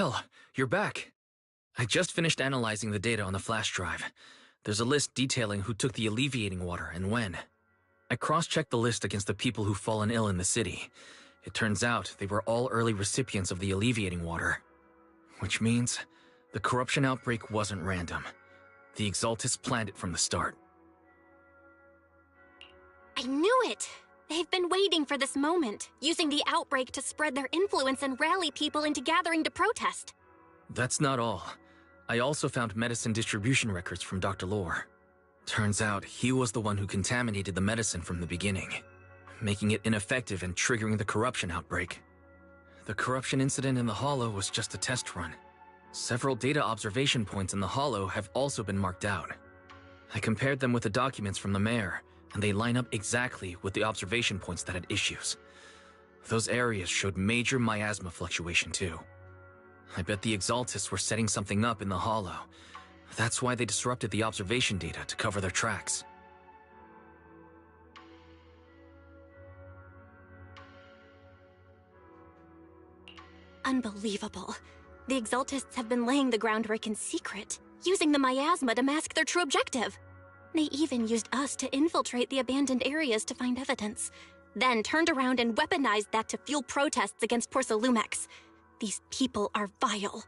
Well, you're back. I just finished analyzing the data on the flash drive. There's a list detailing who took the alleviating water and when. I cross-checked the list against the people who've fallen ill in the city. It turns out they were all early recipients of the alleviating water. Which means the corruption outbreak wasn't random. The Exaltists planned it from the start. I knew it! They've been waiting for this moment, using the outbreak to spread their influence and rally people into gathering to protest. That's not all. I also found medicine distribution records from Dr. Lore. Turns out he was the one who contaminated the medicine from the beginning, making it ineffective and triggering the corruption outbreak. The corruption incident in the Hollow was just a test run. Several data observation points in the Hollow have also been marked out. I compared them with the documents from the mayor, and they line up exactly with the observation points that had issues. Those areas showed major miasma fluctuation too. I bet the Exaltists were setting something up in the Hollow. That's why they disrupted the observation data to cover their tracks. Unbelievable. The Exaltists have been laying the groundwork in secret, using the miasma to mask their true objective. They even used us to infiltrate the abandoned areas to find evidence, then turned around and weaponized that to fuel protests against Porcelumex. These people are vile.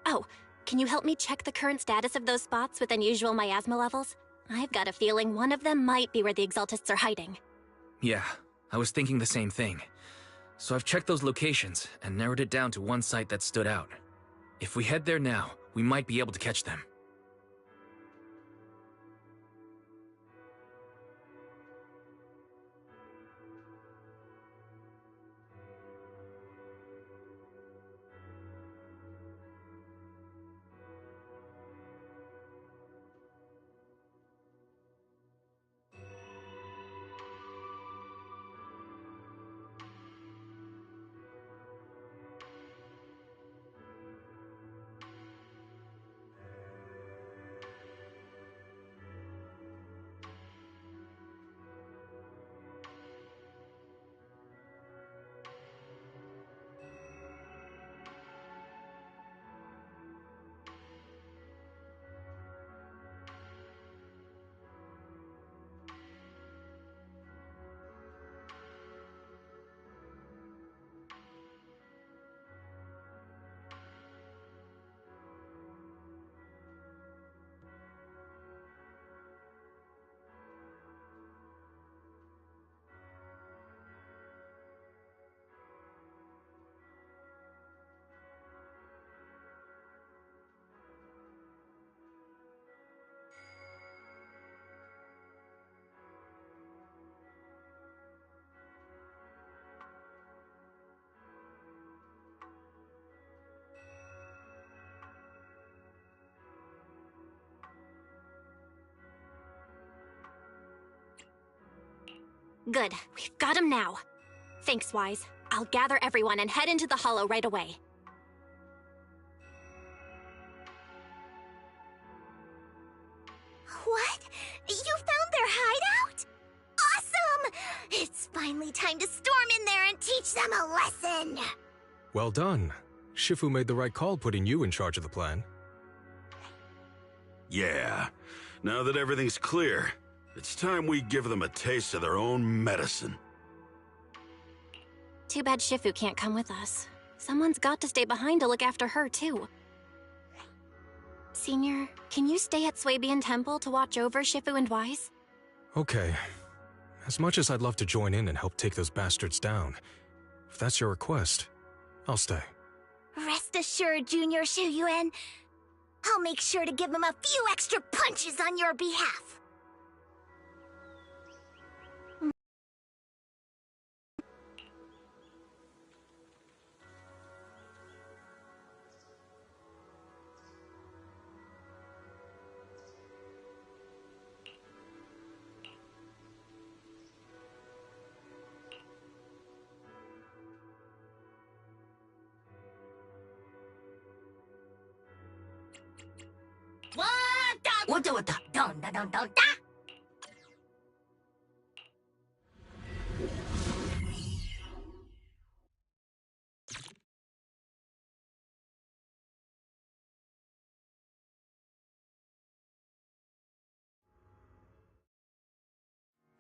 Oh, can you help me check the current status of those spots with unusual miasma levels? I've got a feeling one of them might be where the Exaltists are hiding. Yeah, I was thinking the same thing. So I've checked those locations and narrowed it down to one site that stood out. If we head there now, we might be able to catch them. Good, we've got him now. Thanks, Wise. I'll gather everyone and head into the Hollow right away. What? You found their hideout? Awesome! It's finally time to storm in there and teach them a lesson! Well done. Shifu made the right call putting you in charge of the plan. Yeah. Now that everything's clear, it's time we give them a taste of their own medicine. Too bad Shifu can't come with us. Someone's got to stay behind to look after her, too. Senior, can you stay at Swabian Temple to watch over Shifu and Wise? Okay. As much as I'd love to join in and help take those bastards down, if that's your request, I'll stay. Rest assured, Junior Shuyuan, I'll make sure to give them a few extra punches on your behalf. What the?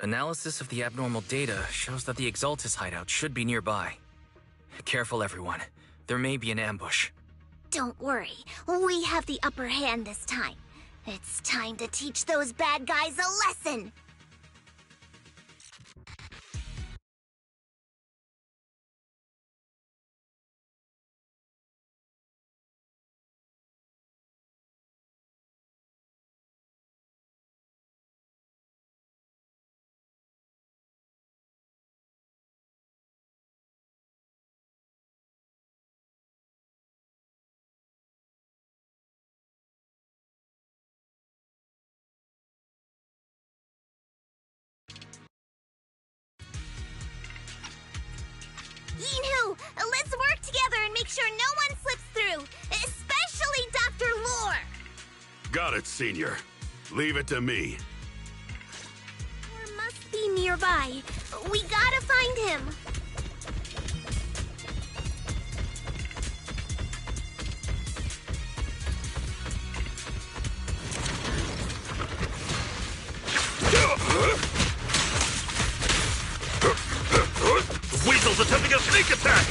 Analysis of the abnormal data shows that the Exaltus hideout should be nearby. Careful, everyone. There may be an ambush. Don't worry, we have the upper hand this time. It's time to teach those bad guys a lesson! Yinhu, let's work together and make sure no one slips through, especially Dr. Lore! Got it, Senior. Leave it to me. Lore must be nearby. We gotta find him. Weasel's attempting a sneak attack!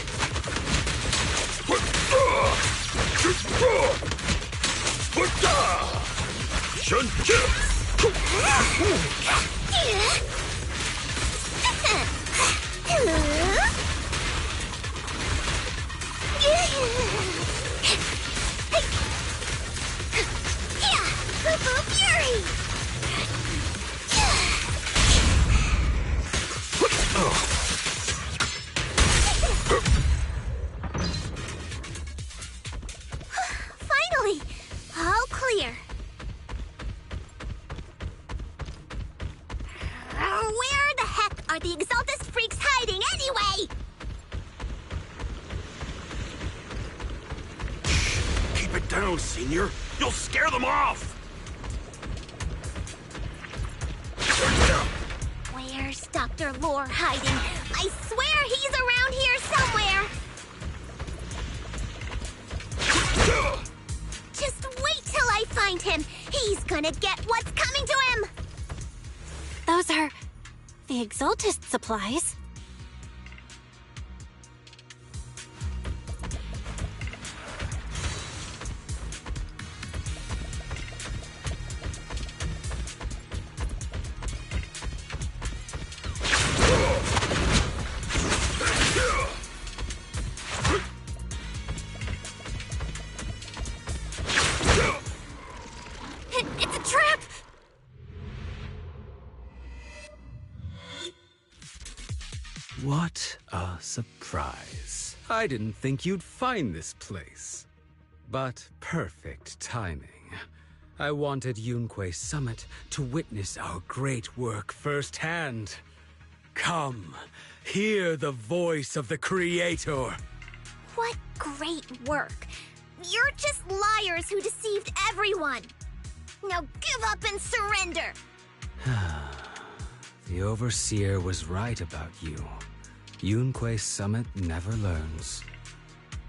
Fury! Finally! All clear. Where the heck are the Exaltus freaks hiding anyway? Keep it down, Senior. You'll scare them off! Where's Dr. Lore hiding? I swear he's around here somewhere! Just wait till I find him! He's gonna get what's coming to him! Those are the Exaltist supplies. It's a trap! What a surprise. I didn't think you'd find this place. But perfect timing. I wanted Yunque Summit to witness our great work firsthand. Come, hear the voice of the Creator. What great work! You're just liars who deceived everyone! Now give up and surrender! The Overseer was right about you. Yunque Summit never learns.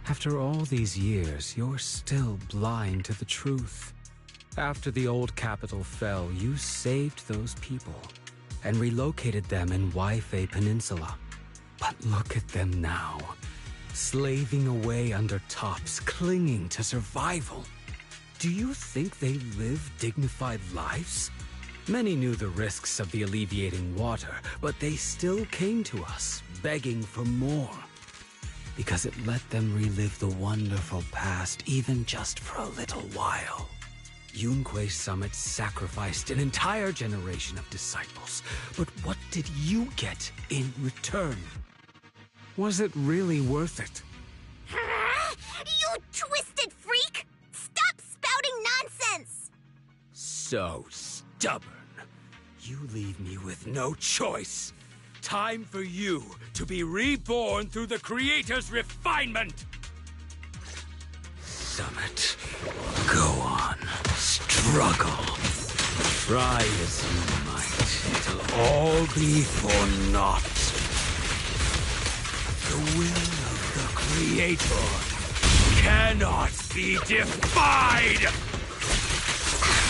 After all these years, you're still blind to the truth. After the old capital fell, you saved those people and relocated them in Waifei Peninsula. But look at them now, slaving away under tops, clinging to survival. Do you think they live dignified lives? Many knew the risks of the alleviating water, but they still came to us, begging for more. Because it let them relive the wonderful past, even just for a little while. Yunque Summit sacrificed an entire generation of disciples, but what did you get in return? Was it really worth it? You twisted freak! Stop spouting nonsense! So stubborn. You leave me with no choice. Time for you to be reborn through the Creator's refinement! Summit, go on, struggle. Try as you might, it'll all be for naught. The will of the Creator cannot be defied!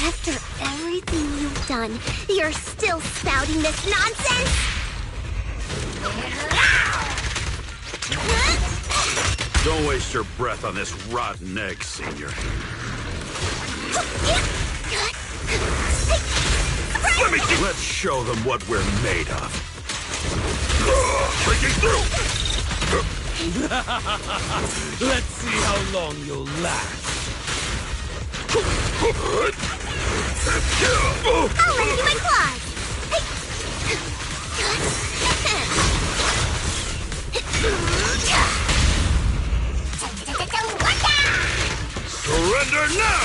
After everything you've done, you're still spouting this nonsense? Don't waste your breath on this rotten egg, Senior. Let me see. Let's show them what we're made of. Breaking through! Let's see how long you'll last. I'll lend you my claws! Surrender now!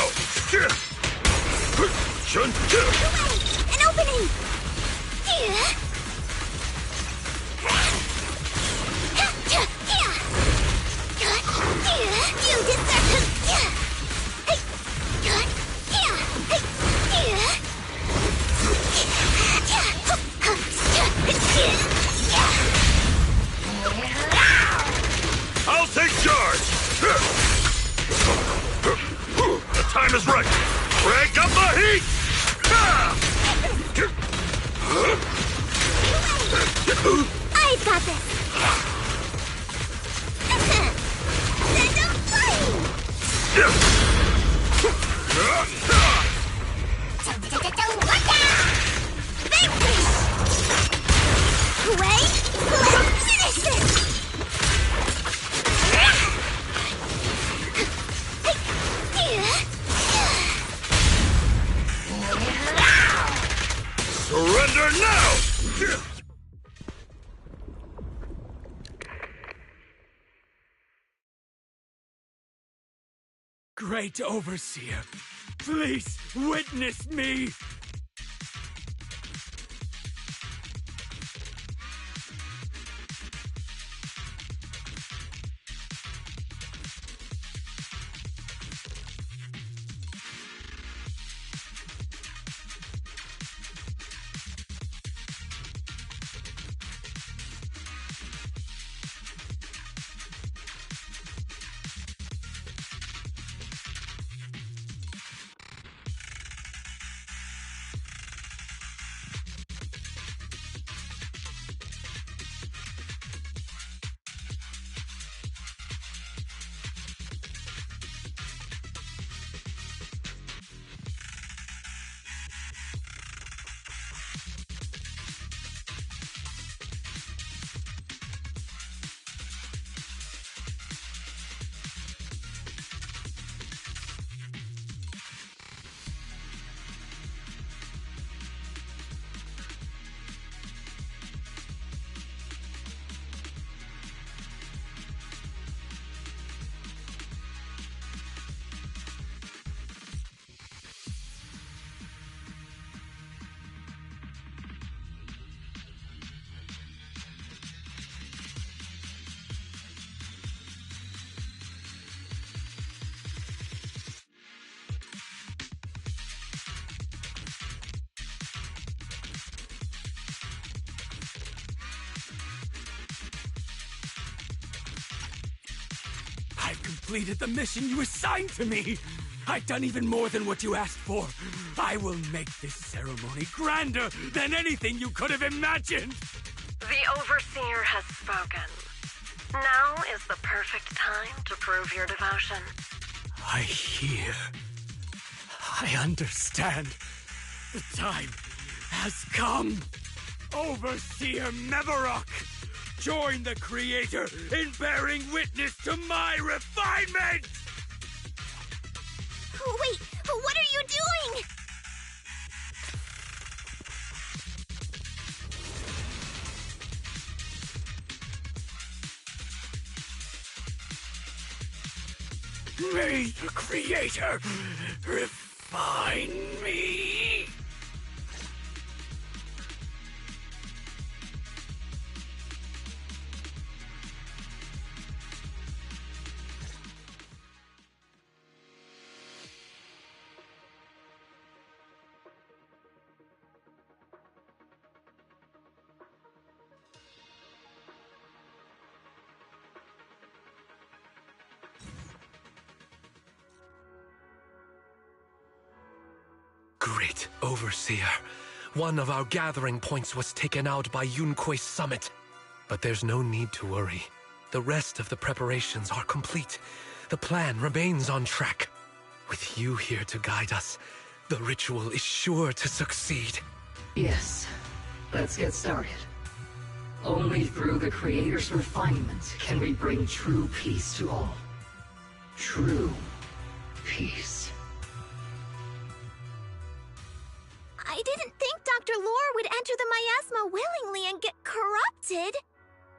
An opening! You deserve... I'll take charge! The time is right! Crank up the heat! I've got this! Send them flying! Vanquish! Wait! Let's finish this! Surrender now! Great Overseer, please witness me! I've completed the mission you assigned to me! I've done even more than what you asked for. I will make this ceremony grander than anything you could have imagined! The Overseer has spoken. Now is the perfect time to prove your devotion. I hear. I understand. The time has come. Overseer Mevarok, join the Creator in bearing witness to my refinement! Wait, what are you doing? May the Creator refine me! Great Overseer. One of our gathering points was taken out by Yunque's summit. But there's no need to worry. The rest of the preparations are complete. The plan remains on track. With you here to guide us, the ritual is sure to succeed. Yes, let's get started. Only through the Creator's refinement can we bring true peace to all. True peace. I didn't think Dr. Lore would enter the miasma willingly and get corrupted.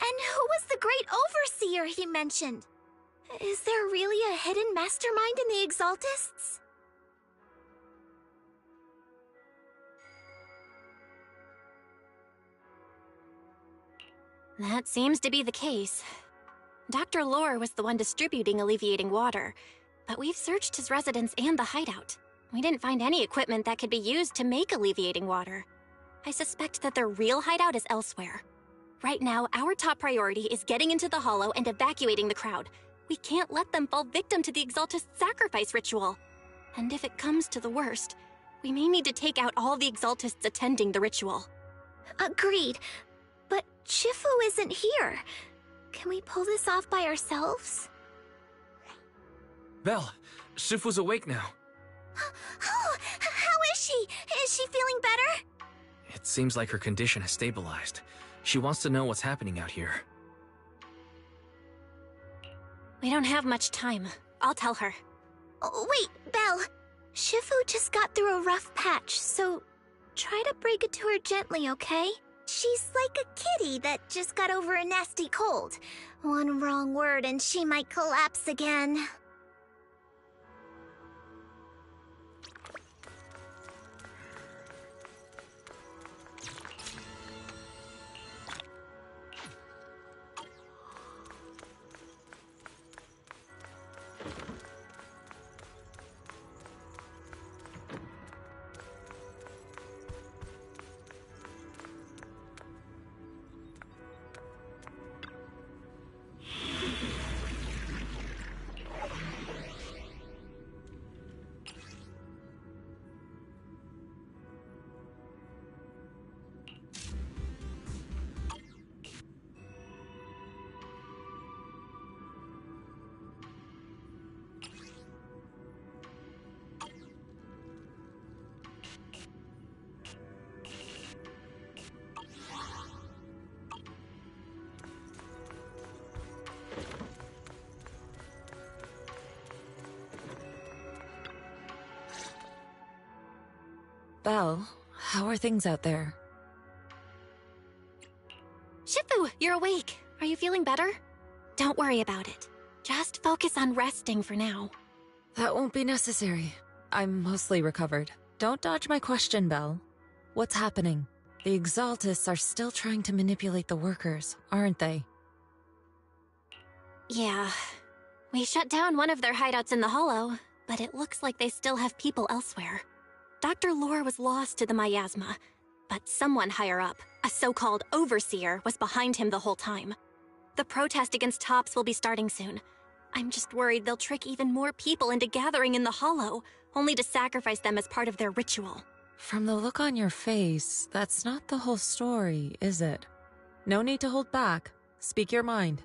And who was the great overseer he mentioned? Is there really a hidden mastermind in the Exaltists? That seems to be the case. Dr. Lore was the one distributing alleviating water, but we've searched his residence and the hideout. We didn't find any equipment that could be used to make alleviating water. I suspect that their real hideout is elsewhere. Right now, our top priority is getting into the Hollow and evacuating the crowd. We can't let them fall victim to the Exaltist sacrifice ritual. And if it comes to the worst, we may need to take out all the Exaltists attending the ritual. Agreed. But Shifu isn't here. Can we pull this off by ourselves? Belle, Shifu's awake now. Oh, how is she? Is she feeling better? It seems like her condition has stabilized. She wants to know what's happening out here. We don't have much time. I'll tell her. Oh, wait, Belle. Shifu just got through a rough patch, so try to break it to her gently, okay? She's like a kitty that just got over a nasty cold. One wrong word and she might collapse again. Belle, how are things out there? Shifu, you're awake. Are you feeling better? Don't worry about it. Just focus on resting for now. That won't be necessary. I'm mostly recovered. Don't dodge my question, Belle. What's happening? The Exaltists are still trying to manipulate the workers, aren't they? Yeah. We shut down one of their hideouts in the Hollow, but it looks like they still have people elsewhere. Dr. Lore was lost to the miasma, but someone higher up, a so-called overseer, was behind him the whole time. The protest against Tops will be starting soon. I'm just worried they'll trick even more people into gathering in the Hollow, only to sacrifice them as part of their ritual. From the look on your face, that's not the whole story, is it? No need to hold back. Speak your mind.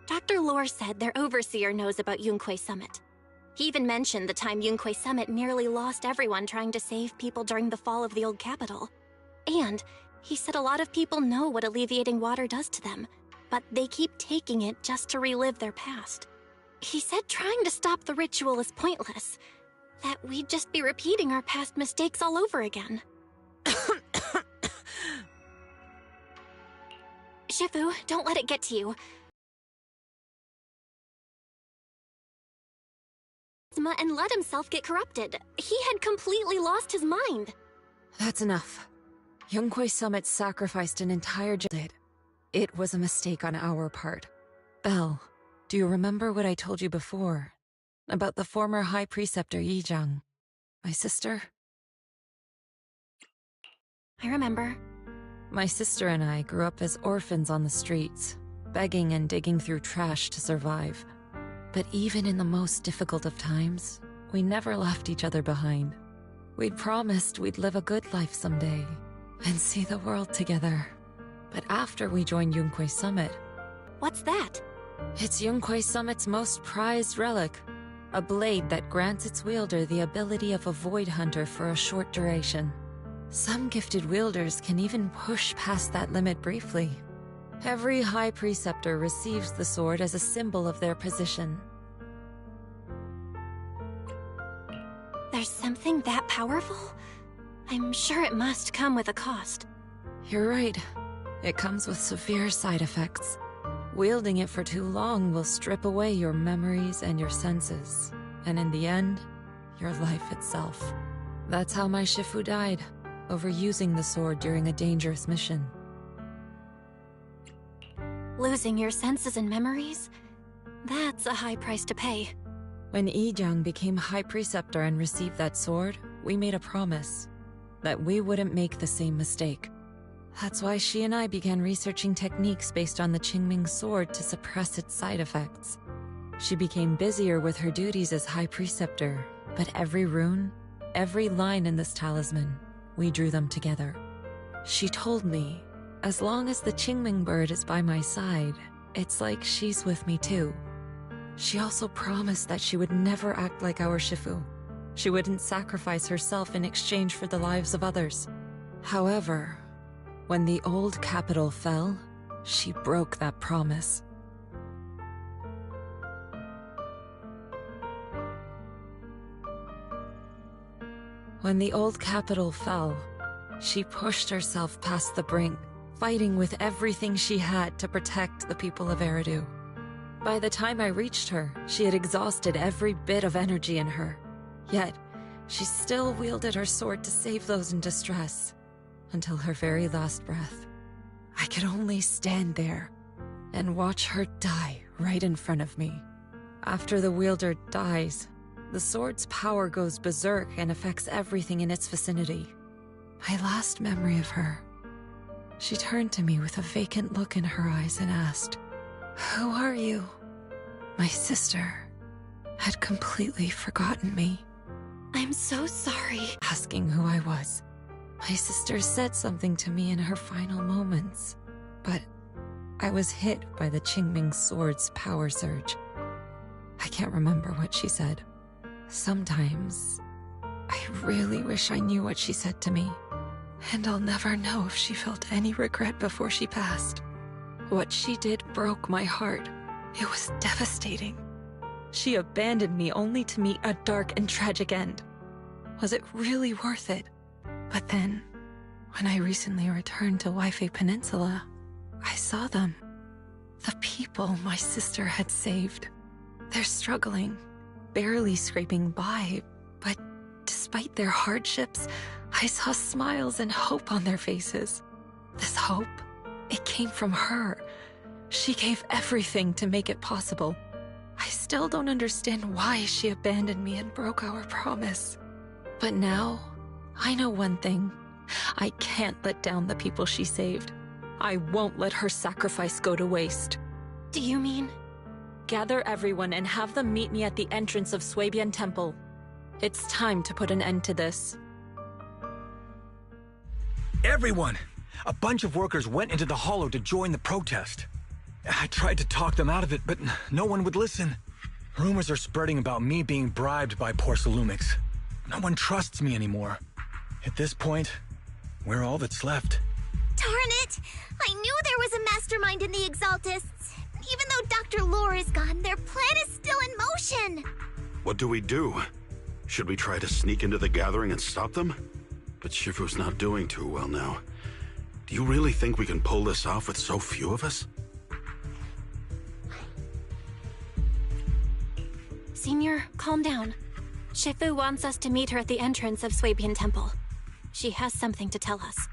Dr. Lore said their overseer knows about Yunque Summit. He even mentioned the time Yunque Summit nearly lost everyone trying to save people during the fall of the old capital. And he said a lot of people know what alleviating water does to them, but they keep taking it just to relive their past. He said trying to stop the ritual is pointless, that we'd just be repeating our past mistakes all over again. Shifu, don't let it get to you. And let himself get corrupted. He had completely lost his mind. That's enough. Yunque Summit sacrificed an entire generation. It was a mistake on our part. Belle, do you remember what I told you before? About the former High Preceptor Yizhang? My sister? I remember. My sister and I grew up as orphans on the streets, begging and digging through trash to survive. But even in the most difficult of times, we never left each other behind. We'd promised we'd live a good life someday and see the world together. But after we joined Yunquei Summit... What's that? It's Yunquei Summit's most prized relic. A blade that grants its wielder the ability of a void hunter for a short duration. Some gifted wielders can even push past that limit briefly. Every High Preceptor receives the sword as a symbol of their position. There's something that powerful? I'm sure it must come with a cost. You're right. It comes with severe side effects. Wielding it for too long will strip away your memories and your senses. And in the end, your life itself. That's how my Shifu died, overusing the sword during a dangerous mission. Losing your senses and memories? That's a high price to pay. When Yijiang became High Preceptor and received that sword, we made a promise that we wouldn't make the same mistake. That's why she and I began researching techniques based on the Qingming sword to suppress its side effects. She became busier with her duties as High Preceptor, but every rune, every line in this talisman, we drew them together. She told me, as long as the Qingming bird is by my side, it's like she's with me too. She also promised that she would never act like our Shifu. She wouldn't sacrifice herself in exchange for the lives of others. However, when the old capital fell, she broke that promise. When the old capital fell, she pushed herself past the brink, fighting with everything she had to protect the people of Eridu. By the time I reached her, she had exhausted every bit of energy in her. Yet, she still wielded her sword to save those in distress, until her very last breath. I could only stand there and watch her die right in front of me. After the wielder dies, the sword's power goes berserk and affects everything in its vicinity. My last memory of her, she turned to me with a vacant look in her eyes and asked, "Who are you?" My sister had completely forgotten me. I'm so sorry. Asking who I was. My sister said something to me in her final moments, but I was hit by the Qingming sword's power surge. I can't remember what she said. Sometimes, I really wish I knew what she said to me, and I'll never know if she felt any regret before she passed. What she did broke my heart. It was devastating. She abandoned me only to meet a dark and tragic end. Was it really worth it? But then, when I recently returned to Waifei Peninsula, I saw them. The people my sister had saved. They're struggling, barely scraping by, but despite their hardships, I saw smiles and hope on their faces. This hope, it came from her. She gave everything to make it possible. I still don't understand why she abandoned me and broke our promise. But now, I know one thing. I can't let down the people she saved. I won't let her sacrifice go to waste. Do you mean? Gather everyone and have them meet me at the entrance of Suibian Temple. It's time to put an end to this. Everyone! A bunch of workers went into the hollow to join the protest. I tried to talk them out of it, but no one would listen. Rumors are spreading about me being bribed by Porcelumix. No one trusts me anymore. At this point, we're all that's left. Darn it! I knew there was a mastermind in the Exaltists. Even though Dr. Lore is gone, their plan is still in motion. What do we do? Should we try to sneak into the gathering and stop them? But Shifu's not doing too well now. Do you really think we can pull this off with so few of us? Senior, calm down. Shifu wants us to meet her at the entrance of Suibian Temple. She has something to tell us.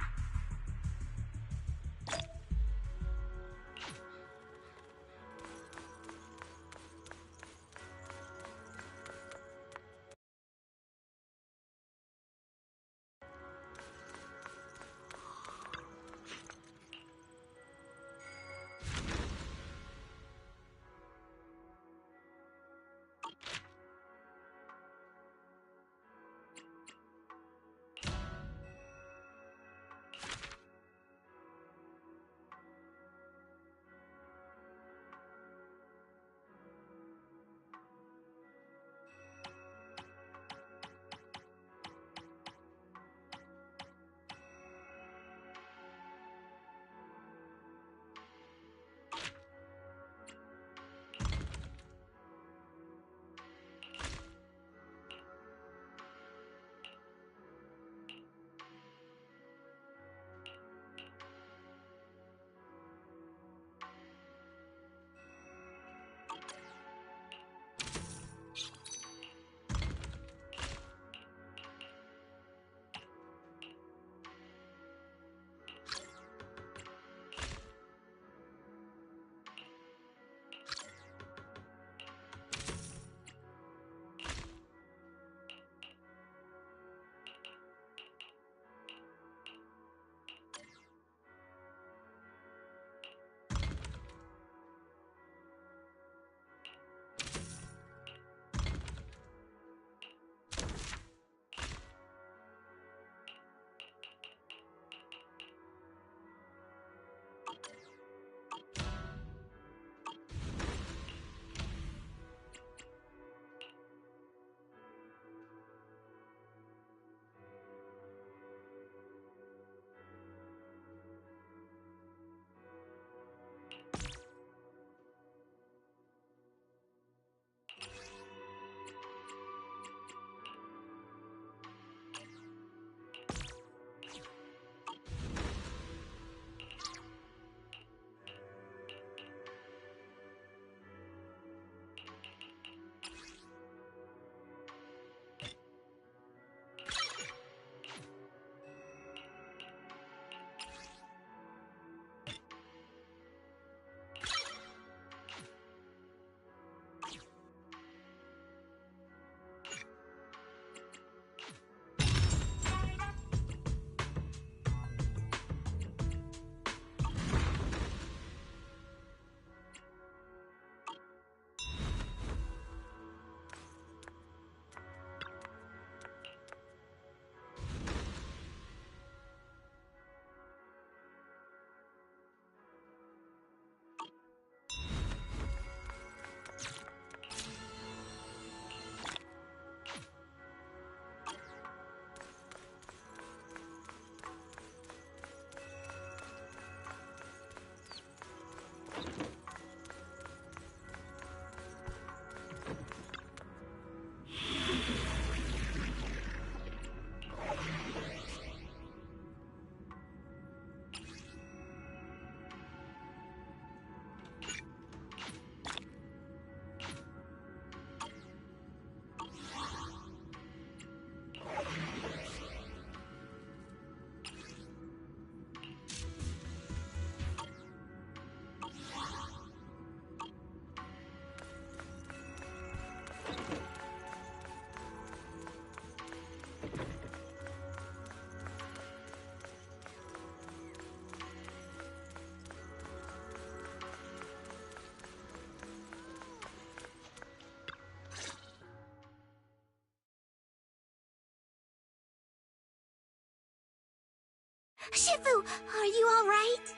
Shifu, are you alright?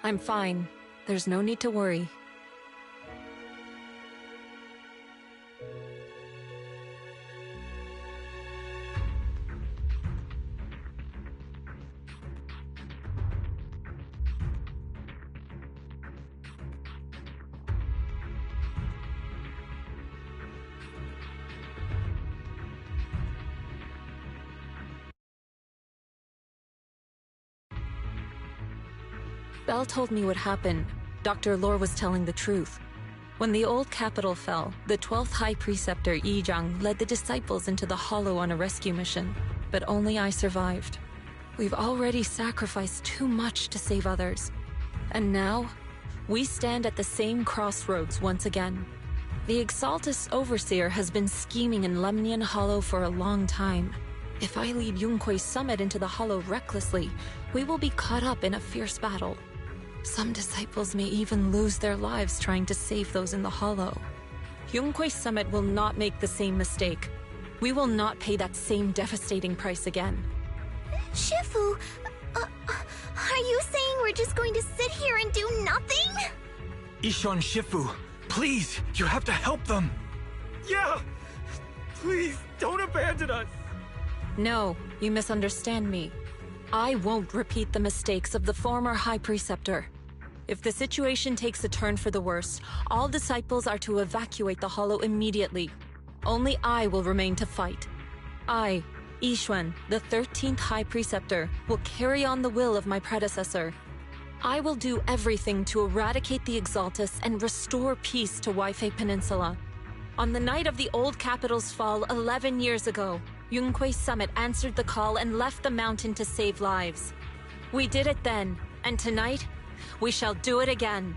I'm fine. There's no need to worry. Belle told me what happened. Dr. Lore was telling the truth. When the old capital fell, the 12th High Preceptor Yi Zhang led the disciples into the Hollow on a rescue mission, but only I survived. We've already sacrificed too much to save others. And now, we stand at the same crossroads once again. The Exaltus Overseer has been scheming in Lemnian Hollow for a long time. If I lead Yunque's summit into the Hollow recklessly, we will be caught up in a fierce battle. Some disciples may even lose their lives trying to save those in the Hollow. Yunque's summit will not make the same mistake. We will not pay that same devastating price again. Shifu, are you saying we're just going to sit here and do nothing? Ishan Shifu, please, you have to help them. Yeah! Please, don't abandon us! No, you misunderstand me. I won't repeat the mistakes of the former High Preceptor. If the situation takes a turn for the worse, all disciples are to evacuate the Hollow immediately. Only I will remain to fight. I, Yixuan, the 13th High Preceptor, will carry on the will of my predecessor. I will do everything to eradicate the Exaltus and restore peace to Waifei Peninsula. On the night of the old capital's fall 11 years ago, Yunque's summit answered the call and left the mountain to save lives. We did it then, and tonight, we shall do it again.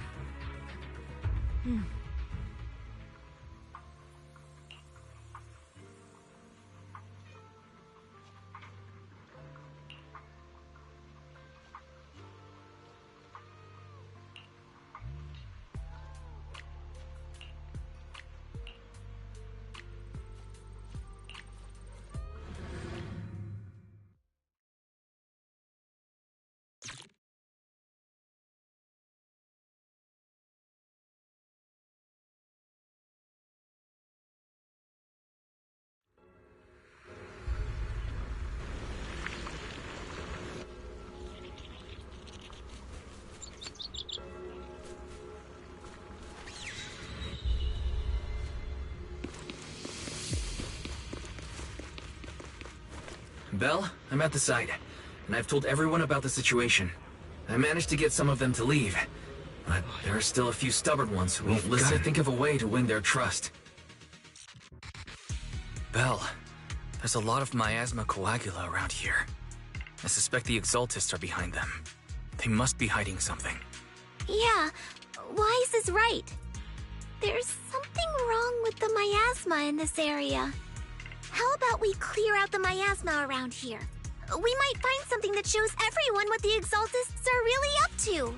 Belle, I'm at the site, and I've told everyone about the situation. I managed to get some of them to leave, but there are still a few stubborn ones who won't listen. Gotta think of a way to win their trust. Belle, there's a lot of miasma coagula around here. I suspect the Exaltists are behind them. They must be hiding something. Yeah, Wise is right. There's something wrong with the miasma in this area. How about we clear out the miasma around here? We might find something that shows everyone what the Exaltists are really up to.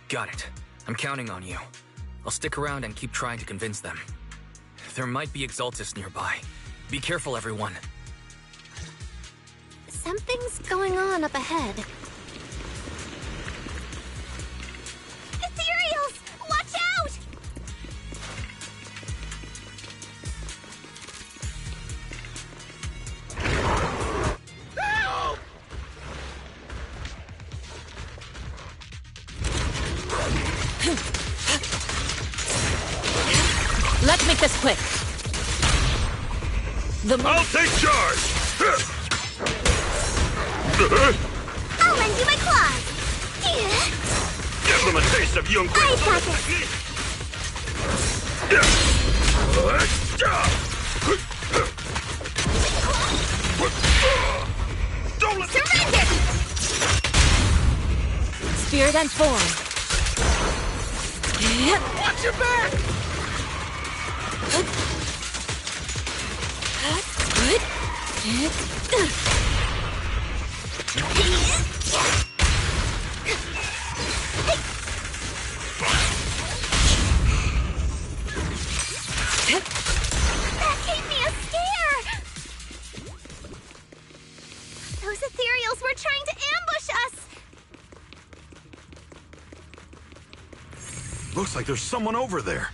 Got it. I'm counting on you. I'll stick around and keep trying to convince them. There might be Exaltists nearby. Be careful, everyone. Something's going on up ahead. Ethereals! Watch out! Help! Let's make this quick. I'll take charge! I'll lend you my claws. Give them a taste of Yunque's I got Don't let Surrender! Spirit and form. Watch your back! That gave me a scare! Those ethereals were trying to ambush us! Looks like there's someone over there.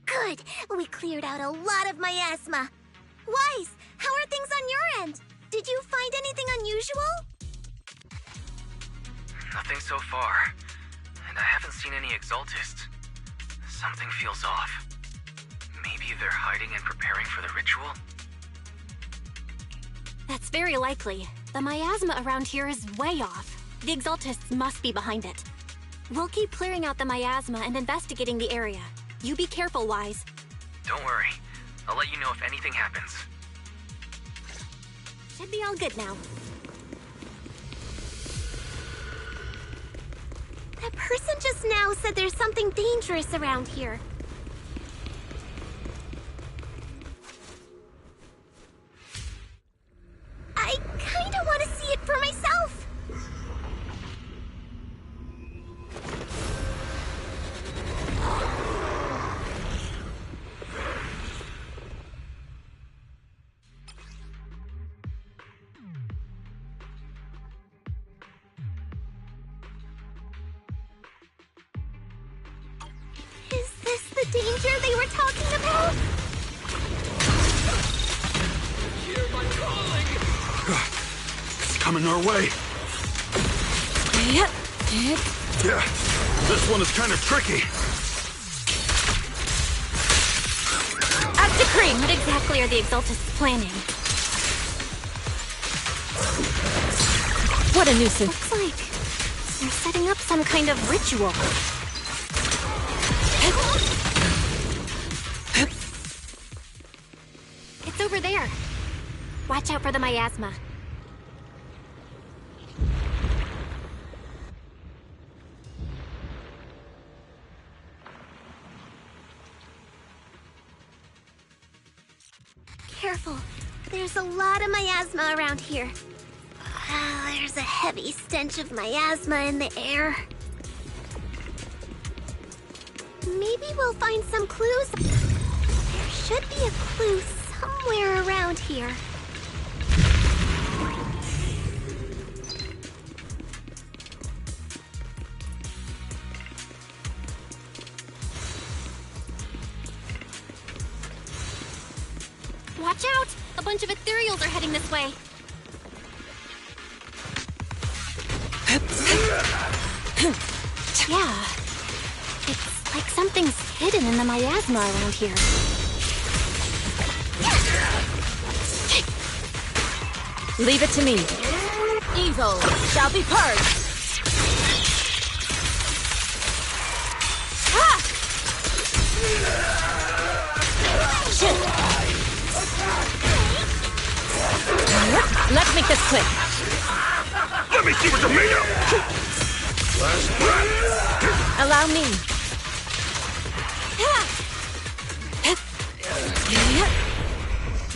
Good! We cleared out a lot of miasma. Wise, how are things on your end? Did you find anything unusual? Nothing so far. And I haven't seen any Exaltists. Something feels off. Maybe they're hiding and preparing for the ritual? That's very likely. The miasma around here is way off. The Exaltists must be behind it. We'll keep clearing out the miasma and investigating the area. You be careful, Wise. Don't worry. I'll let you know if anything happens. Should be all good now. That person just now said there's something dangerous around here. I kinda want to see it for myself. Is this the danger they were talking about? Hear my calling! It's coming our way. Yep. Yeah, this one is kind of tricky. Up decree! What exactly are the Exaltists planning? What a nuisance. Looks like they're setting up some kind of ritual. It's over there. Watch out for the miasma. Careful. There's a lot of miasma around here. There's a heavy stench of miasma in the air. Maybe we'll find some clues. There should be a clue somewhere around here. Watch out! A bunch of ethereals are heading this way. Yeah. It's like something's hidden in the miasma around here. Leave it to me. Evil shall be purged. Ah! Shit. Let's make this quick. Let me see what you're made of! Last breath! Allow me.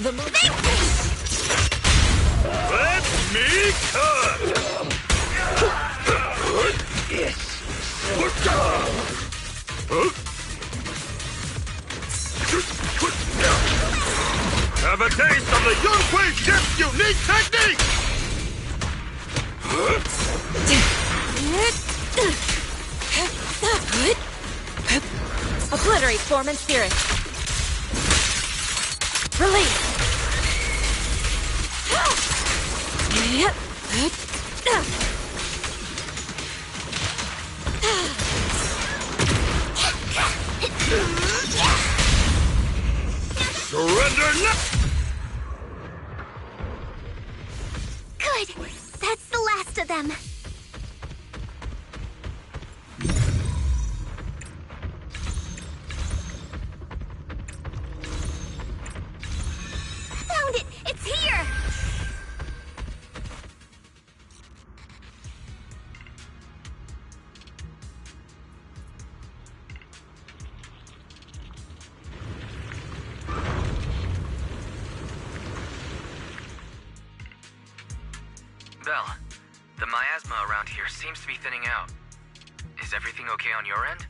The move. Let me cut! Have a taste of the Yunhui ship's unique technique! Obliterate Form in spirit. Release! Surrender now! Good. That's the last of them. Found it! It's here! Belle, the miasma around here seems to be thinning out. Is everything okay on your end?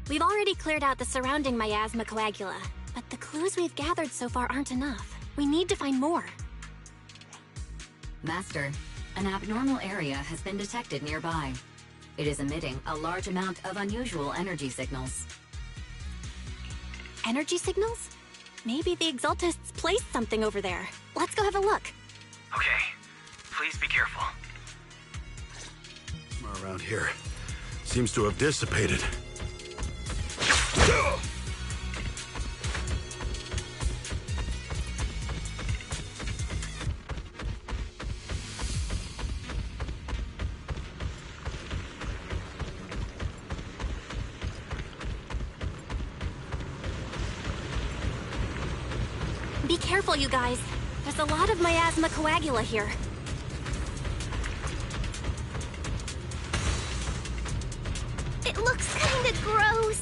We've already cleared out the surrounding miasma coagula, but the clues we've gathered so far aren't enough. We need to find more. Master, an abnormal area has been detected nearby. It is emitting a large amount of unusual energy signals. Energy signals? Maybe the Exaltists placed something over there. Let's go have a look. Okay. Please be careful. Around here seems to have dissipated. Be careful, you guys. There's a lot of miasma coagula here. It looks kinda gross.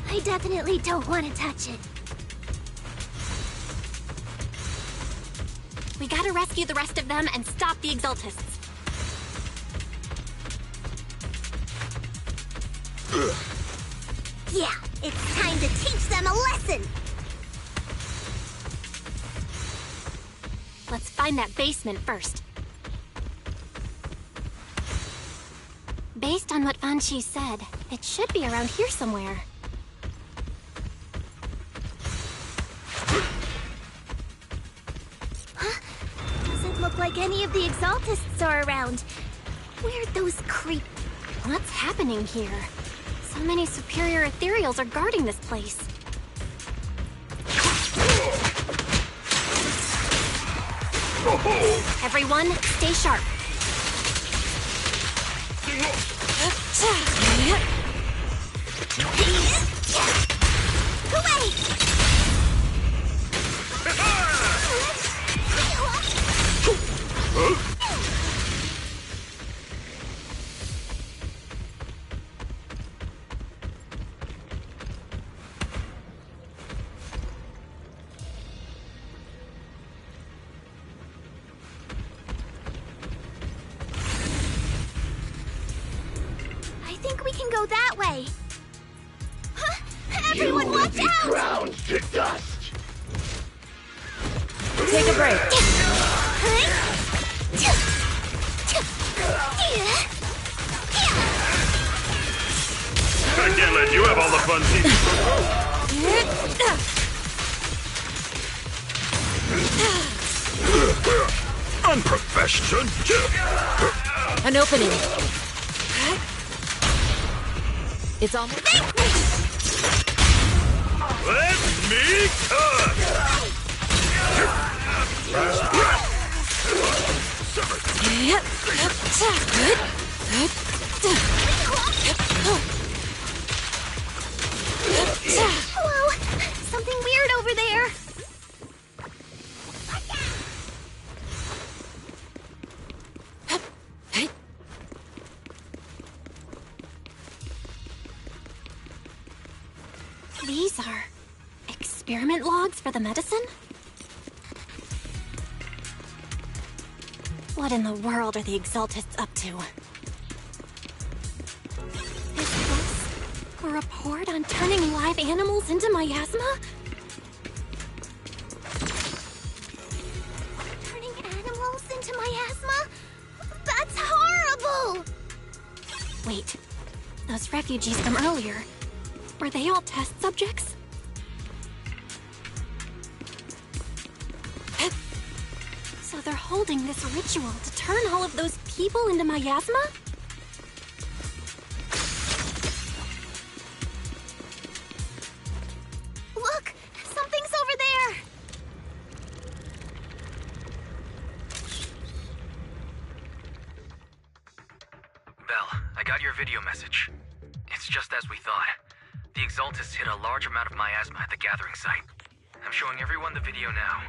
I definitely don't want to touch it. We gotta rescue the rest of them and stop the Exaltists. Yeah, it's time to teach them a lesson. Let's find that basement first. Based on what Fan Chi said, it should be around here somewhere. Huh? Doesn't look like any of the Exaltists are around. Where'd those creep... What's happening here? So many superior ethereals are guarding this place. Everyone, stay sharp. Away! I think we can go that way. Huh? Everyone, watch out! Ground to dust. Take a break. I can't let you have all the fun, Unprofessional. An opening. It's almost... Let me cook! Whoa! Something weird over there. These are experiment logs for the medicine? What in the world are the Exaltists up to? Is this a report on turning live animals into miasma? Turning animals into miasma? That's horrible! Wait, Those refugees from earlier, were they all test subjects? So they're holding this ritual to turn all of those people into miasma? Look! Something's over there! Belle, I got your video message. It's just as we thought. The Exaltists hit a large amount of miasma at the gathering site. I'm showing everyone the video now.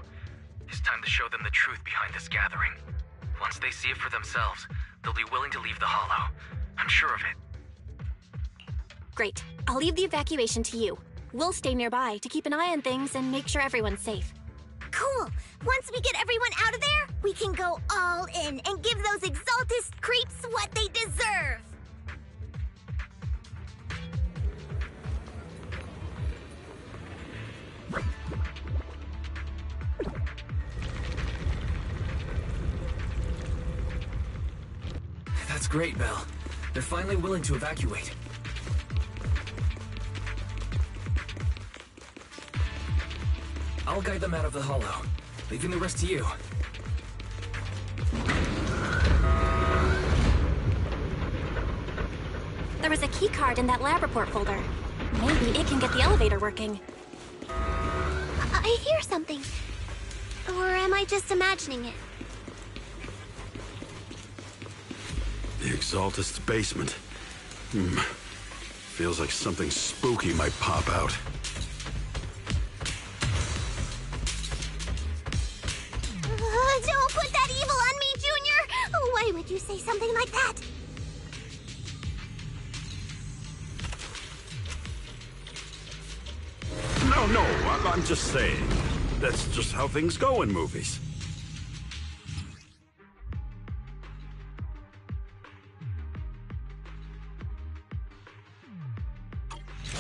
It's time to show them the truth behind this gathering. Once they see it for themselves, they'll be willing to leave the Hollow. I'm sure of it. Great. I'll leave the evacuation to you. We'll stay nearby to keep an eye on things and make sure everyone's safe. Cool! Once we get everyone out of there, we can go all in and give those Exaltist creeps what they deserve! That's great, Belle. They're finally willing to evacuate. I'll guide them out of the Hollow, leaving the rest to you. There was a keycard in that lab report folder. Maybe it can get the elevator working. I hear something. Or am I just imagining it? The Exaltist's basement. Feels like something spooky might pop out. Don't put that evil on me, Junior! Why would you say something like that? No, I'm just saying. That's just how things go in movies.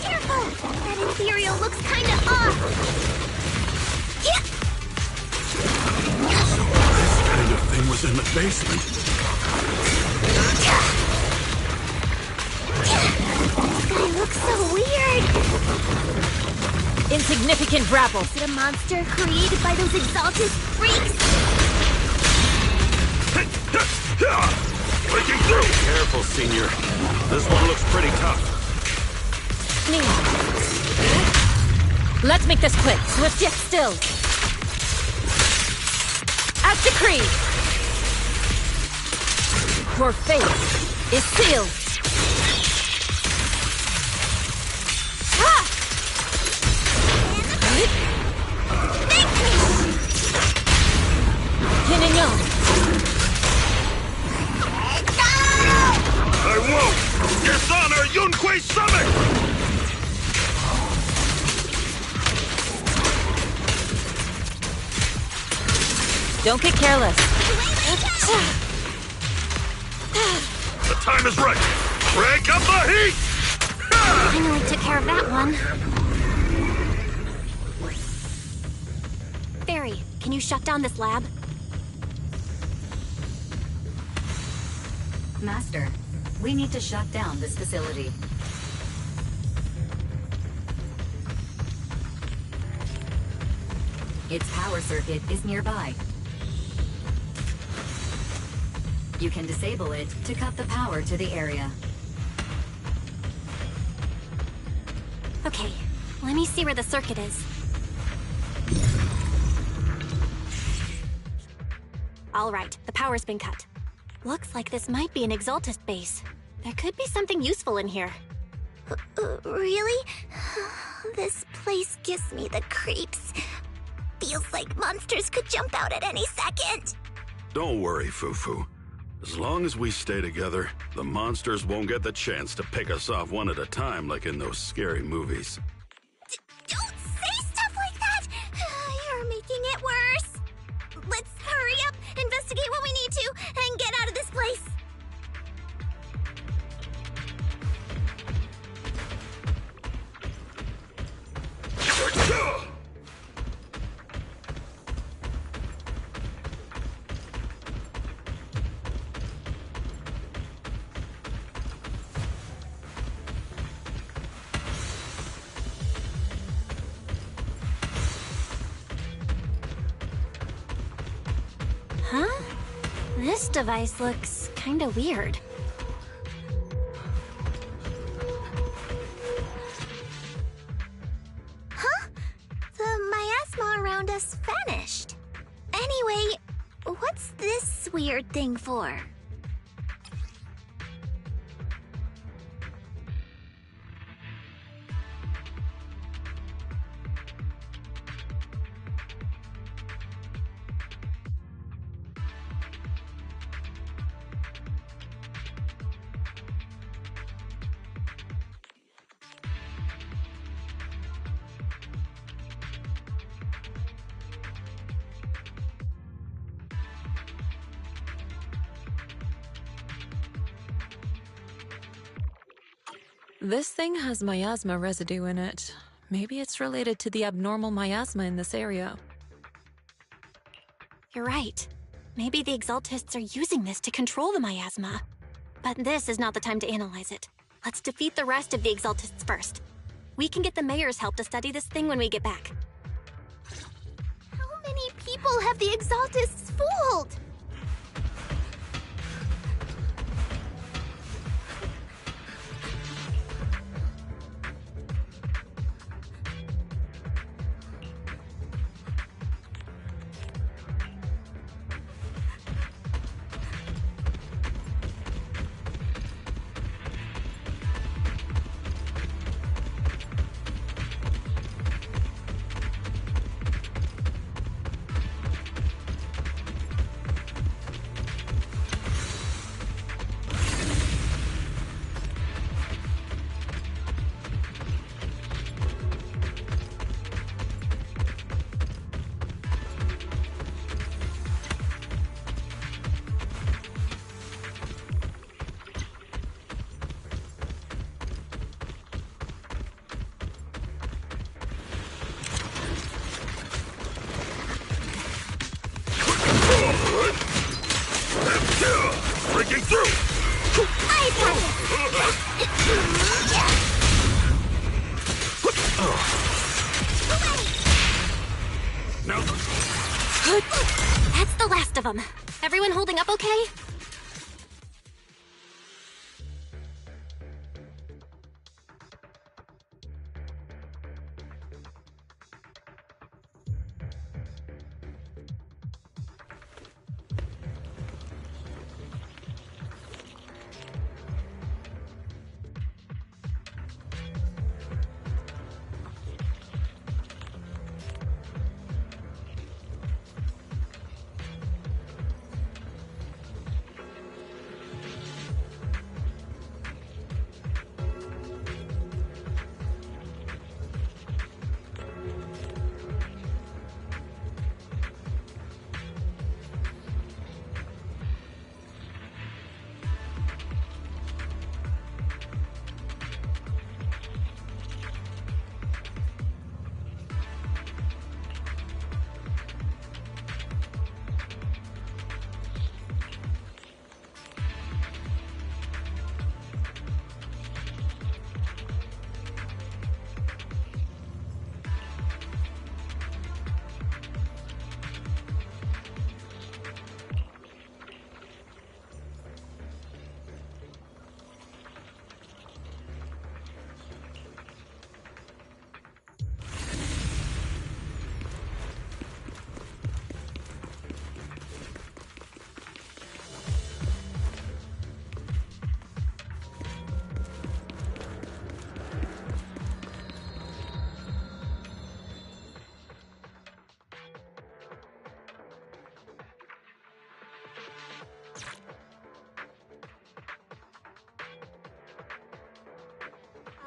Careful! That Imperial looks kinda off! Yeah. So this kind of thing was in the basement. This guy looks so weird! Insignificant rabble. Is it a monster created by those Exalted freaks? Breaking through! Careful, Senior. This one looks pretty tough. Let's make this quick. Swift yet still. As decreed. Your fate is sealed. I won't! Dishonor Yunquei Summit! Don't get careless. The time is right! Crank up the heat! Finally took care of that one. Fairy, can you shut down this lab? Master, we need to shut down this facility. Its power circuit is nearby. You can disable it to cut the power to the area. Okay, let me see where the circuit is. All right, the power's been cut. Looks like this might be an Exaltist base. There could be something useful in here. Really? This place gives me the creeps. Feels like monsters could jump out at any second. Don't worry, Fufu. As long as we stay together, the monsters won't get the chance to pick us off one at a time like in those scary movies. Don't say stuff like that! You're making it worse. Let's hurry up, investigate what we need to, and get out of this place. This device looks kinda weird. Huh? The miasma around us vanished. Anyway, what's this weird thing for? This thing has miasma residue in it. Maybe it's related to the abnormal miasma in this area. You're right. Maybe the Exaltists are using this to control the miasma. But this is not the time to analyze it. Let's defeat the rest of the Exaltists first. We can get the mayor's help to study this thing when we get back. How many people have the Exaltists fooled? Breaking through! I got it! No. That's the last of them. Everyone holding up okay?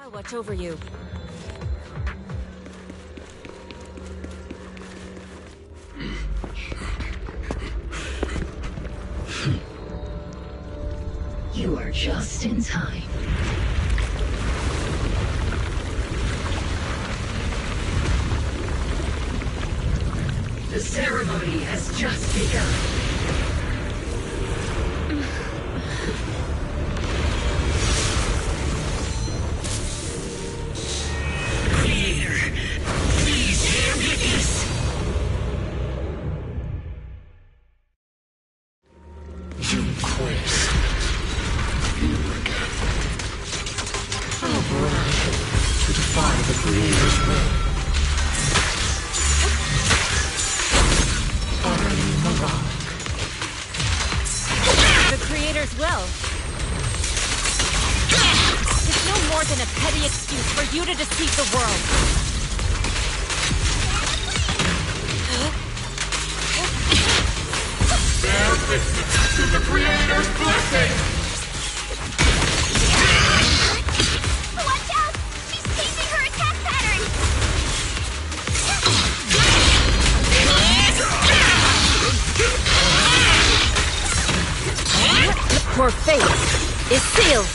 I'll watch over you. You are just in time. The ceremony has just begun. been a petty excuse for you to deceive the world. Bear witness to the Creator's blessing! Watch out! She's changing her attack pattern! Your fate is sealed.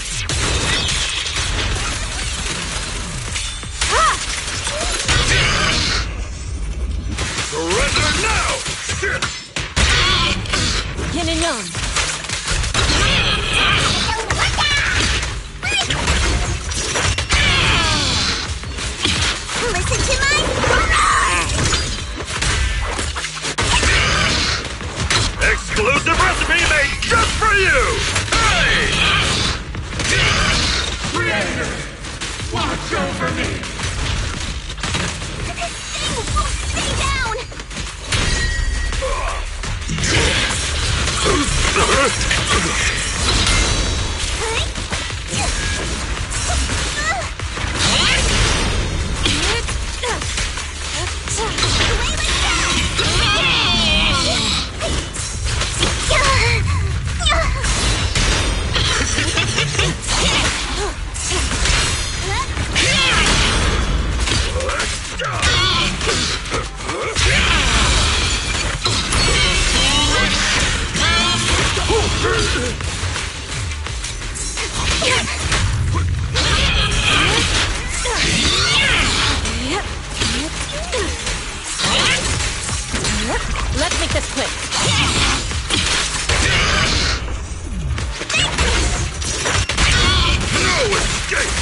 Surrender now! Yin and Yang. Listen to my Exclusive recipe made just for you! Hey! Creator, watch over me! This thing won't stay down! Let's make this quick. No escape!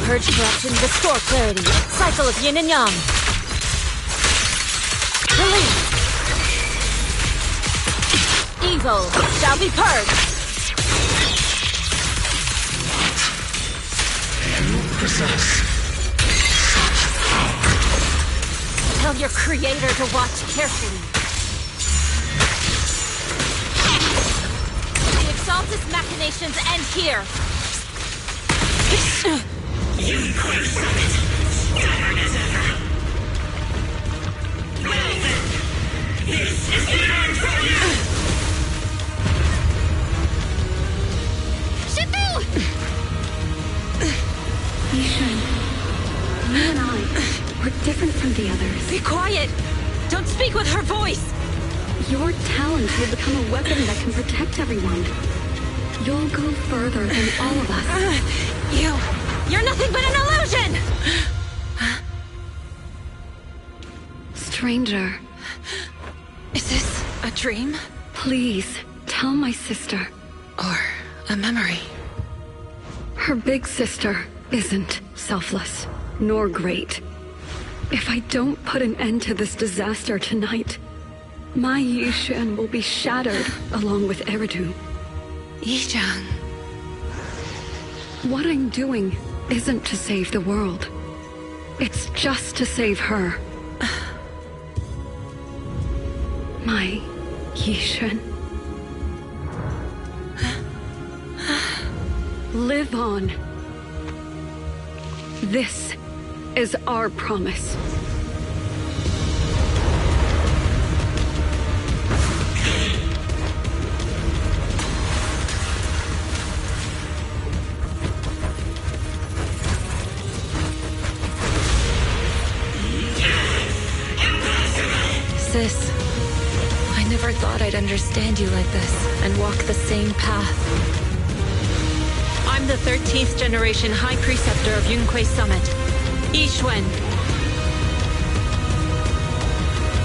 Purge corruption, restore clarity. Cycle of yin and yang. Release. Evil shall be purged. Tell your creator to watch carefully. The Exaltus machinations end here. Yunquei Summit, stubborn as ever. Well then, this is the end for you! Shifu! Yishun, you and I, we're different from the others. Be quiet! Don't speak with her voice! Your talent will become a weapon that can protect everyone. You'll go further than all of us. You're nothing but an illusion! Stranger. Is this a dream? Please, tell my sister. Or a memory? Her big sister isn't selfless, nor great. If I don't put an end to this disaster tonight, my Yishan will be shattered along with Eridu. Yichang. What I'm doing isn't to save the world. It's just to save her. My Yishan. Live on. This is our promise. Sis, I never thought I'd understand you like this and walk the same path. I'm the 13th generation High Preceptor of Yunquei Summit, Yixuan.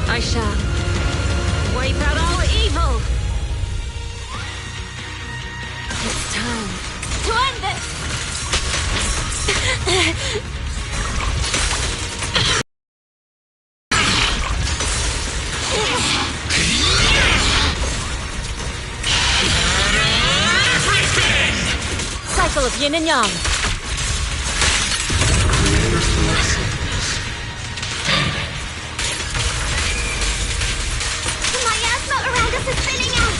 I shall wipe out all evil. It's time to end this! Cycle of yin and yang. The miasma around us is thinning out!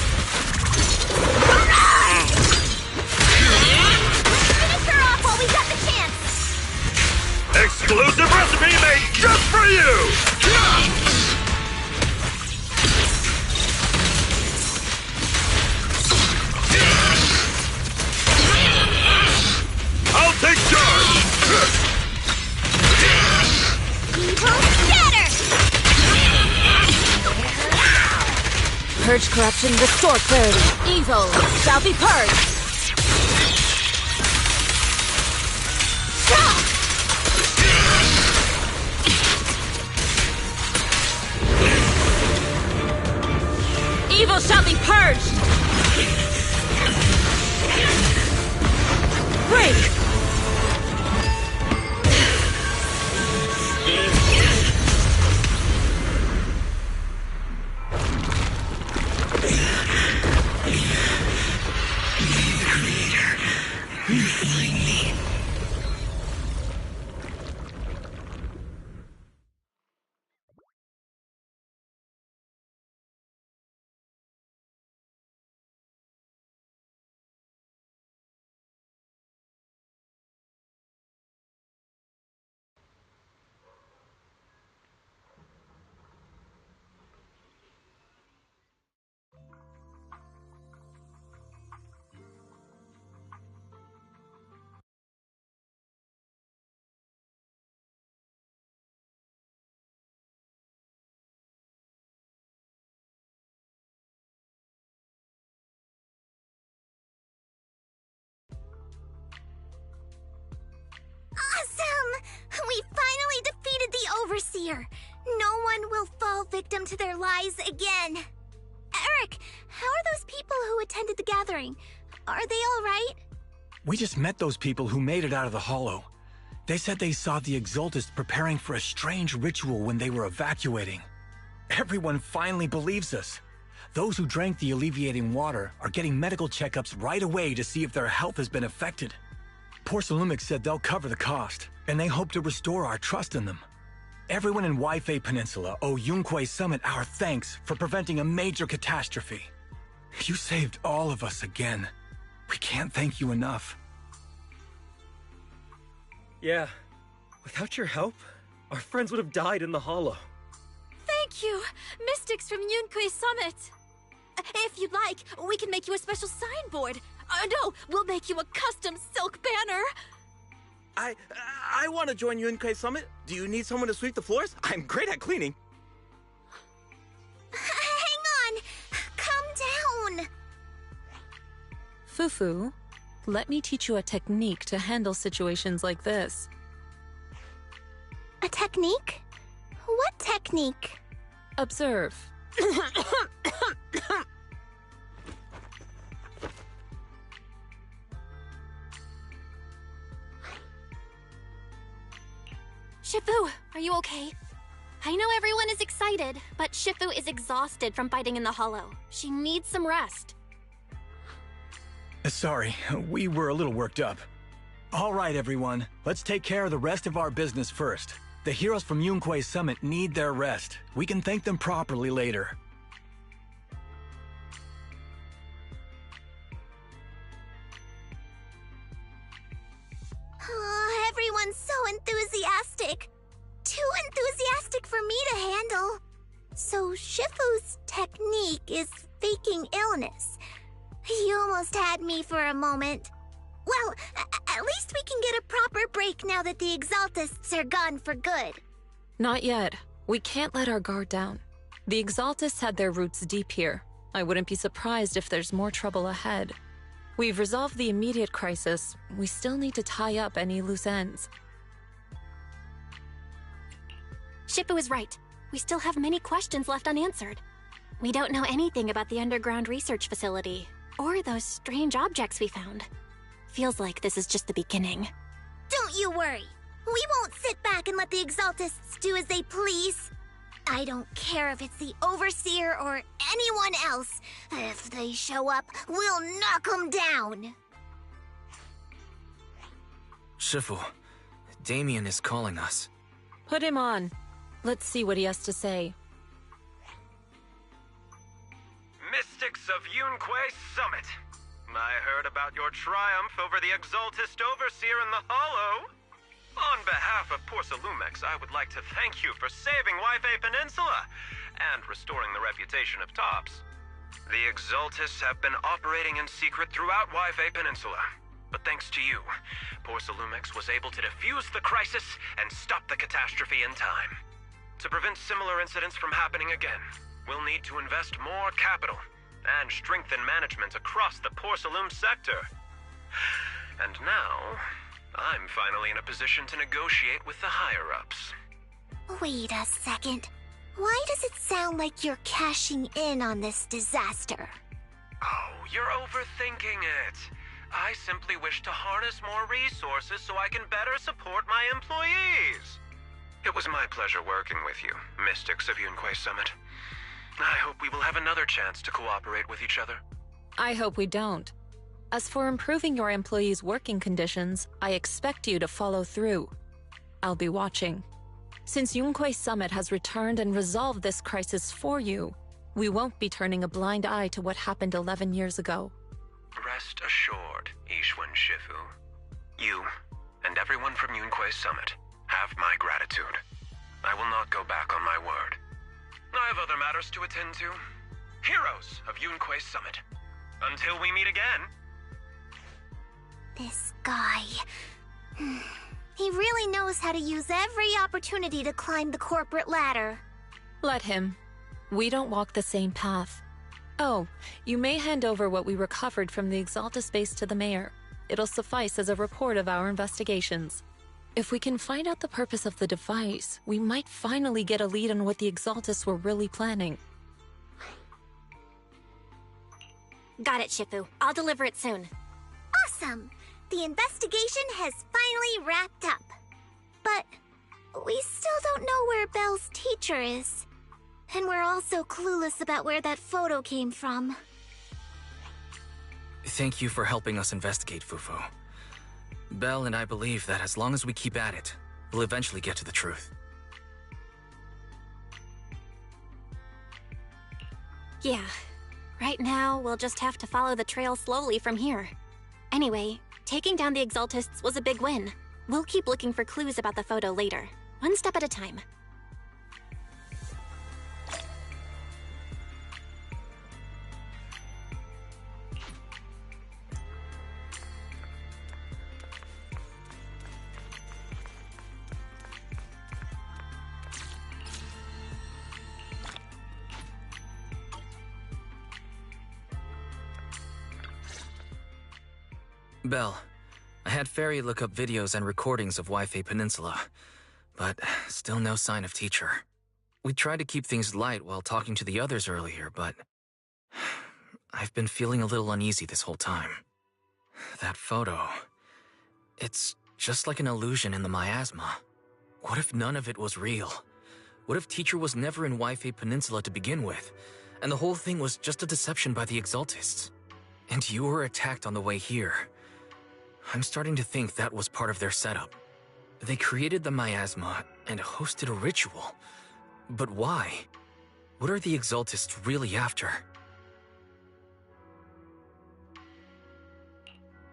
Purge corruption, restore clarity. Evil shall be purged. Evil shall be purged! Break! Awesome! We finally defeated the Overseer! No one will fall victim to their lies again! Eric, how are those people who attended the gathering? Are they all right? We just met those people who made it out of the Hollow. They said they saw the Exaltists preparing for a strange ritual when they were evacuating. Everyone finally believes us. Those who drank the alleviating water are getting medical checkups right away to see if their health has been affected. Porcelumix said they'll cover the cost, and they hope to restore our trust in them. Everyone in Waifei Peninsula owe Yunquei Summit our thanks for preventing a major catastrophe. You saved all of us again. We can't thank you enough. Yeah. Without your help, our friends would have died in the Hollow. Thank you, Mystics from Yunquei Summit. If you'd like, we can make you a special signboard. No, we'll make you a custom silk banner. I want to join Yunquei Summit. Do you need someone to sweep the floors? I'm great at cleaning. Hang on! Calm down! Fufu, let me teach you a technique to handle situations like this. A technique? What technique? Observe. Shifu, are you okay? I know everyone is excited, but Shifu is exhausted from fighting in the Hollow. She needs some rest. Sorry, we were a little worked up. All right, everyone. Let's take care of the rest of our business first. The heroes from Yunquei Summit need their rest. We can thank them properly later. Oh, everyone's so enthusiastic. Too enthusiastic for me to handle. So Shifu's technique is faking illness. He almost had me for a moment. Well, at least we can get a proper break now that the Exaltists are gone for good. Not yet. We can't let our guard down. The Exaltists had their roots deep here. I wouldn't be surprised if there's more trouble ahead. We've resolved the immediate crisis. We still need to tie up any loose ends. Shifu is right. We still have many questions left unanswered. We don't know anything about the underground research facility, or those strange objects we found. Feels like this is just the beginning. Don't you worry. We won't sit back and let the Exaltists do as they please. I don't care if it's the Overseer or anyone else. If they show up, we'll knock them down. Shifu, Damien is calling us. Put him on. Let's see what he has to say. Mystics of Yunquei Summit. I heard about your triumph over the Exaltist Overseer in the Hollow. On behalf of Porcelumix, I would like to thank you for saving Waifei Peninsula and restoring the reputation of Tops. The Exaltists have been operating in secret throughout Waifei Peninsula, but thanks to you, Porcelumix was able to defuse the crisis and stop the catastrophe in time. To prevent similar incidents from happening again, we'll need to invest more capital and strengthen management across the Porcelain sector. And now, I'm finally in a position to negotiate with the higher-ups. Wait a second. Why does it sound like you're cashing in on this disaster? Oh, you're overthinking it. I simply wish to harness more resources so I can better support my employees. It was my pleasure working with you, Mystics of Yunquei Summit. I hope we will have another chance to cooperate with each other. I hope we don't. As for improving your employees' working conditions, I expect you to follow through. I'll be watching. Since Yunquei Summit has returned and resolved this crisis for you, we won't be turning a blind eye to what happened 11 years ago. Rest assured, Ishwan Shifu. You, and everyone from Yunquei Summit, have my gratitude. I will not go back on my word. I have other matters to attend to. Heroes of Yunquei Summit. Until we meet again. This guy... He really knows how to use every opportunity to climb the corporate ladder. Let him. We don't walk the same path. Oh, you may hand over what we recovered from the Exaltus base to the mayor. It'll suffice as a report of our investigations. If we can find out the purpose of the device, we might finally get a lead on what the Exaltus were really planning. Got it, Shifu. I'll deliver it soon. Awesome! The investigation has finally wrapped up. But we still don't know where Belle's teacher is. And we're also clueless about where that photo came from. Thank you for helping us investigate, Fufu. Belle and I believe that as long as we keep at it, we'll eventually get to the truth. Yeah. Right now, we'll just have to follow the trail slowly from here. Anyway, taking down the Exaltists was a big win. We'll keep looking for clues about the photo later, one step at a time. Belle, I had Fairy look up videos and recordings of Waifei Peninsula, but still no sign of teacher. We tried to keep things light while talking to the others earlier, but I've been feeling a little uneasy this whole time. That photo, it's just like an illusion in the miasma. What if none of it was real? What if teacher was never in Waifei Peninsula to begin with, and the whole thing was just a deception by the Exaltists? And you were attacked on the way here. I'm starting to think that was part of their setup. They created the miasma and hosted a ritual. But why? What are the Exaltists really after?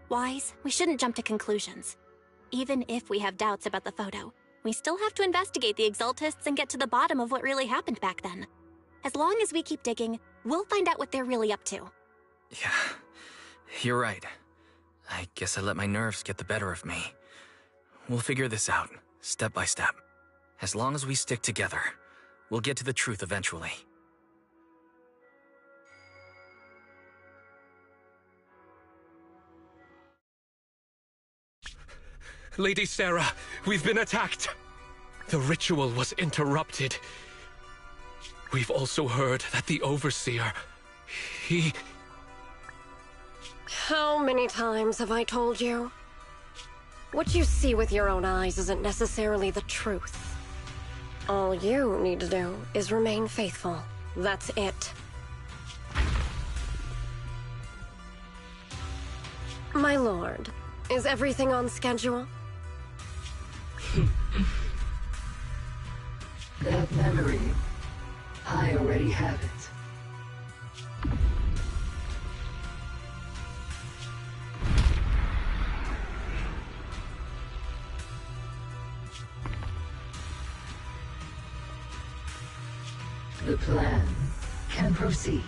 Wise, we shouldn't jump to conclusions. Even if we have doubts about the photo, we still have to investigate the Exaltists and get to the bottom of what really happened back then. As long as we keep digging, we'll find out what they're really up to. Yeah, you're right. I guess I let my nerves get the better of me. We'll figure this out, step by step. As long as we stick together, we'll get to the truth eventually. Lady Sarah, we've been attacked. The ritual was interrupted. We've also heard that the Overseer, he... How many times have I told you? What you see with your own eyes isn't necessarily the truth. All you need to do is remain faithful. That's it. My lord, is everything on schedule? That memory, I already have it. The plan can proceed.